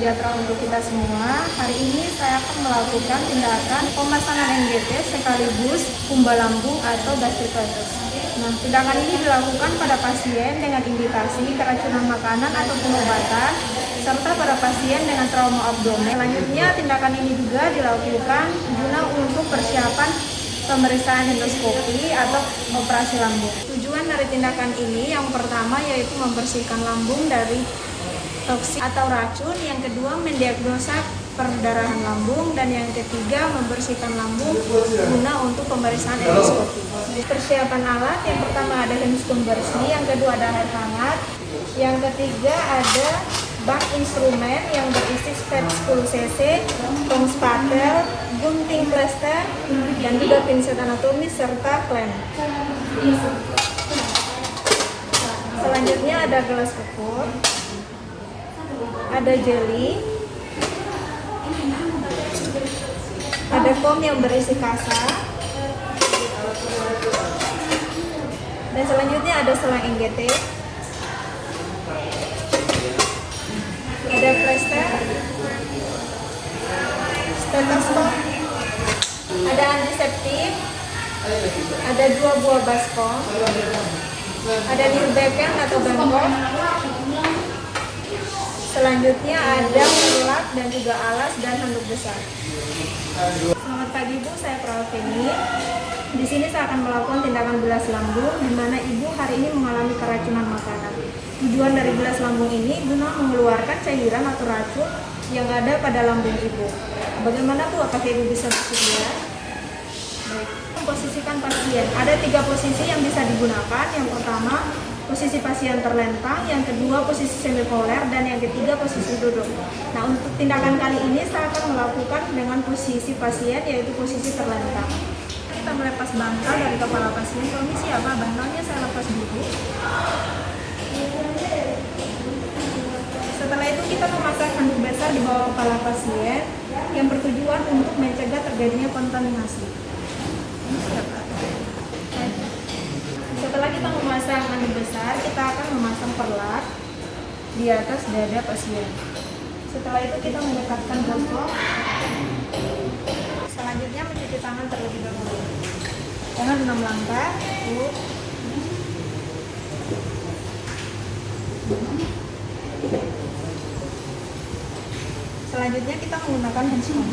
sejahtera untuk kita semua. Hari ini saya akan melakukan tindakan pemasangan NGT sekaligus kumba lambung atau gastrititis. Nah, tindakan ini dilakukan pada pasien dengan indikasi keracunan makanan atau pengobatan, serta pada pasien dengan trauma abdomen. Selanjutnya, tindakan ini juga dilakukan guna untuk persiapan pemeriksaan endoskopi atau operasi lambung. Tujuan dari tindakan ini yang pertama yaitu membersihkan lambung dari toksik atau racun, yang kedua mendiagnosa perdarahan lambung, dan yang ketiga membersihkan lambung guna untuk pemeriksaan endoskopi. Persiapan alat yang pertama ada handscoon bersih, yang kedua ada air hangat, yang ketiga ada bak instrumen yang berisi spet 10 cc, tong spatel, gunting plester, dan juga pinset anatomis serta klem. Selanjutnya ada gelas ukur, ada jeli, ada foam yang berisi kasa, dan selanjutnya ada selang NGT, ada plester, stetoskop, ada antiseptik, ada 2 buah baskom, ada nilbeken atau bengkok. Selanjutnya ada pelak dan juga alas dan handuk besar. Selamat pagi Bu, saya Praveni. Di sini saya akan melakukan tindakan bilas lambung, di mana Ibu hari ini mengalami keracunan makanan. Tujuan dari bilas lambung ini guna mengeluarkan cairan atau racun yang ada pada lambung Ibu. Bagaimana Bu? Apakah Ibu bisa bersedia? Baik. Posisikan pasien. Ada 3 posisi yang bisa digunakan. Yang pertama, posisi pasien terlentang, yang kedua posisi semipoler, dan yang ketiga posisi duduk. Nah, untuk tindakan kali ini saya akan melakukan dengan posisi pasien, yaitu posisi terlentang. Kita melepas bantal dari kepala pasien. Permisi ya Pak, bantalnya saya lepas dulu. Setelah itu kita memasang handuk besar di bawah kepala pasien yang bertujuan untuk mencegah terjadinya kontaminasi. Setelah kita memasang handuk besar, kita akan memasang perlat di atas dada pasien. Setelah itu kita menyekatkan botol. Selanjutnya mencuci tangan terlebih dahulu. Jangan 6 langkah. Selanjutnya kita menggunakan handscoon.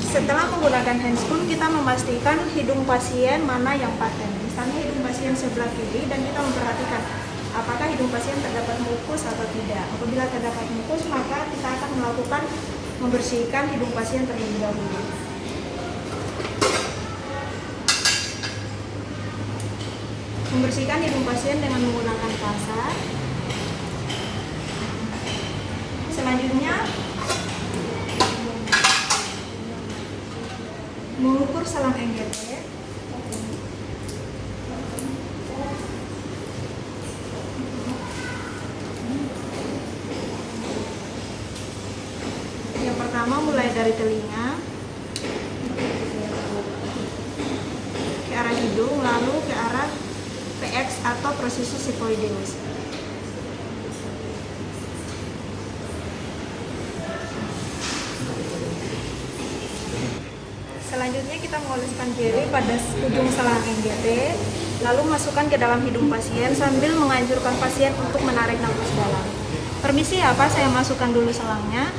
Setelah menggunakan handscoon, kita memastikan hidung pasien mana yang paten. Misalnya hidung pasien sebelah kiri, dan kita memperhatikan apakah hidung pasien terdapat mukus atau tidak. Apabila terdapat mukus, maka kita akan melakukan membersihkan hidung pasien terlebih dahulu. Membersihkan hidung pasien dengan menggunakan kasa. Selanjutnya mengukur selang NGT. Yang pertama mulai dari telinga ke arah hidung, lalu ke arah PX atau processus xiphoideus. Selanjutnya kita mengoleskan jeli pada ujung selang NGT, lalu masukkan ke dalam hidung pasien sambil menganjurkan pasien untuk menarik nafas dalam. Permisi ya Pak, saya masukkan dulu selangnya.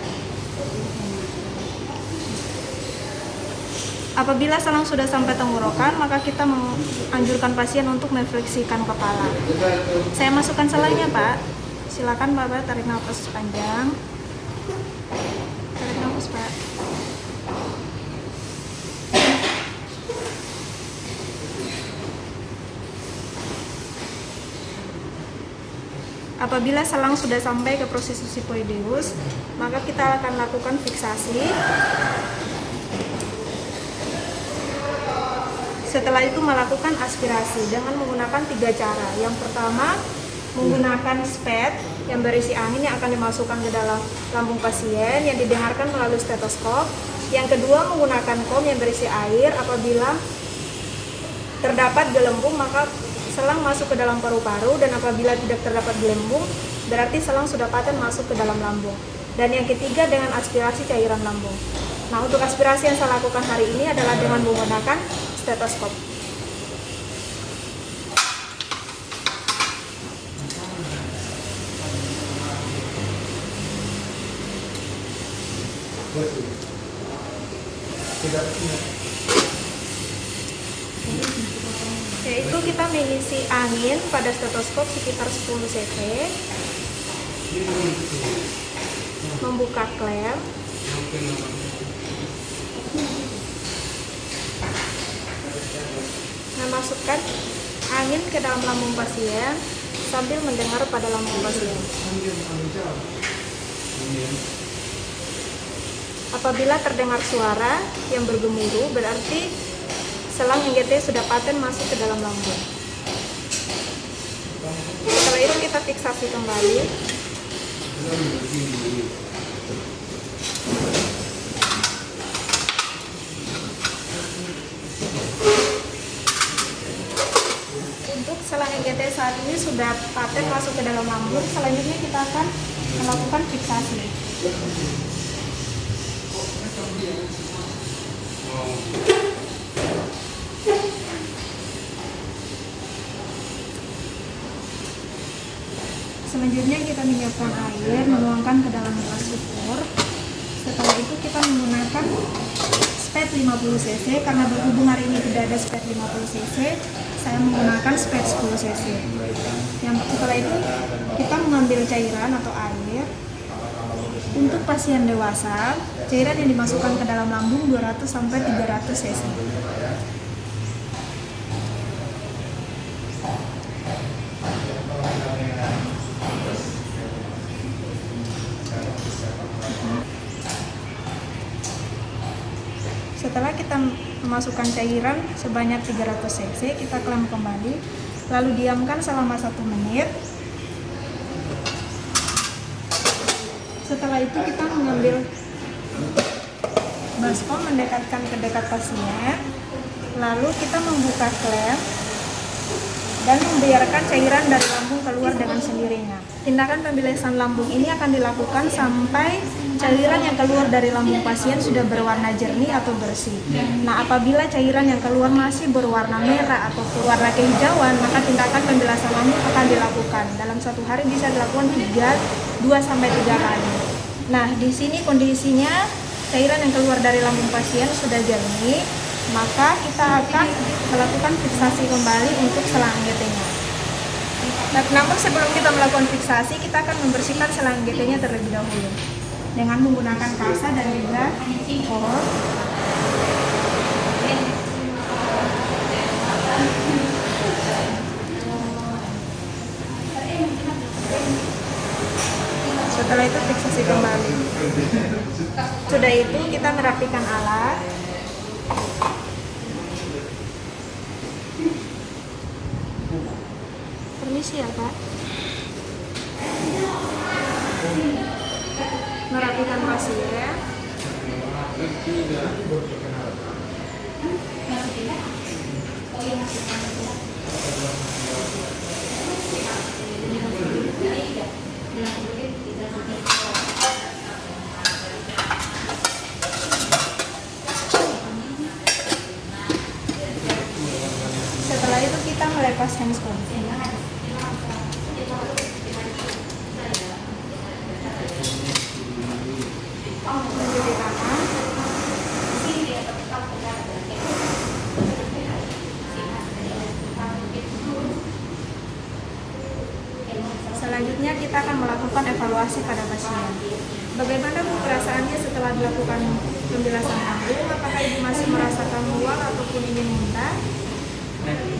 Apabila selang sudah sampai tenggorokan, maka kita menganjurkan pasien untuk mefleksikan kepala. Saya masukkan selangnya Pak. Silakan Bapak tarik nafas panjang. Tarik nafas Pak. Apabila selang sudah sampai ke processus xiphoideus, maka kita akan lakukan fiksasi. Setelah itu melakukan aspirasi dengan menggunakan 3 cara. Yang pertama, menggunakan spet yang berisi angin yang akan dimasukkan ke dalam lambung pasien yang didengarkan melalui stetoskop. Yang kedua, menggunakan kom yang berisi air. Apabila terdapat gelembung, maka selang masuk ke dalam paru-paru, dan apabila tidak terdapat gelembung, berarti selang sudah paten masuk ke dalam lambung. Dan yang ketiga, dengan aspirasi cairan lambung. Nah, untuk aspirasi yang saya lakukan hari ini adalah dengan menggunakan stetoskop. Yaitu kita mengisi angin pada stetoskop sekitar 10 cc, membuka klep, memasukkan angin ke dalam lambung pasien sambil mendengar pada lambung pasien. Apabila terdengar suara yang bergemuruh, berarti selang NGT sudah paten masuk ke dalam lambung. Setelah itu kita fiksasi kembali. Untuk selang NGT saat ini sudah paten masuk ke dalam lambung. Selanjutnya kita akan melakukan fiksasi. Selanjutnya kita menyiapkan air, menuangkan ke dalam gelas ukur. Setelah itu kita menggunakan spet 50 cc. Karena berhubung hari ini tidak ada spet 50 cc, saya menggunakan spet 10 cc. Setelah itu kita mengambil cairan atau air. Untuk pasien dewasa, cairan yang dimasukkan ke dalam lambung 200 sampai 300 cc. Setelah kita memasukkan cairan sebanyak 300 cc, kita klem kembali, lalu diamkan selama 1 menit. Setelah itu kita mengambil baskom, mendekatkan ke dekat pasien, lalu kita membuka klep dan membiarkan cairan dari lambung keluar dengan sendirinya. Tindakan pembilesan lambung ini akan dilakukan sampai cairan yang keluar dari lambung pasien sudah berwarna jernih atau bersih. Nah, apabila cairan yang keluar masih berwarna merah atau berwarna kehijauan, maka tindakan pembilesan lambung akan dilakukan. Dalam 1 hari bisa dilakukan 2-3 kali. Nah, di sini kondisinya cairan yang keluar dari lambung pasien sudah jernih, maka kita akan melakukan fiksasi kembali untuk selang NGT-nya. Namun sebelum kita melakukan fiksasi, kita akan membersihkan selang NGT-nya terlebih dahulu dengan menggunakan kasa dan juga kol. Setelah itu fiksasi kembali. Sudah itu kita merapikan alat. Permisi ya Pak. Merapikan pasien. Setelah itu kita melepas handscoon. Mencuci tangan. Selanjutnya kita akan melakukan evaluasi pada pasien. Bagaimana perasaannya setelah dilakukan pembilesan lambung? Apakah ibu masih merasakan mual ataupun ingin muntah?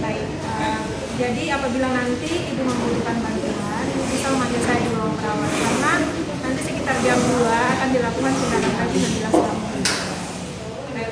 Baik, jadi apabila nanti ibu membutuhkan bantuan, ibu bisa memanggil saya di ruang perawat, karena nanti sekitar jam 2 akan dilakukan tindakan lagi pembilesan lambung. Baik,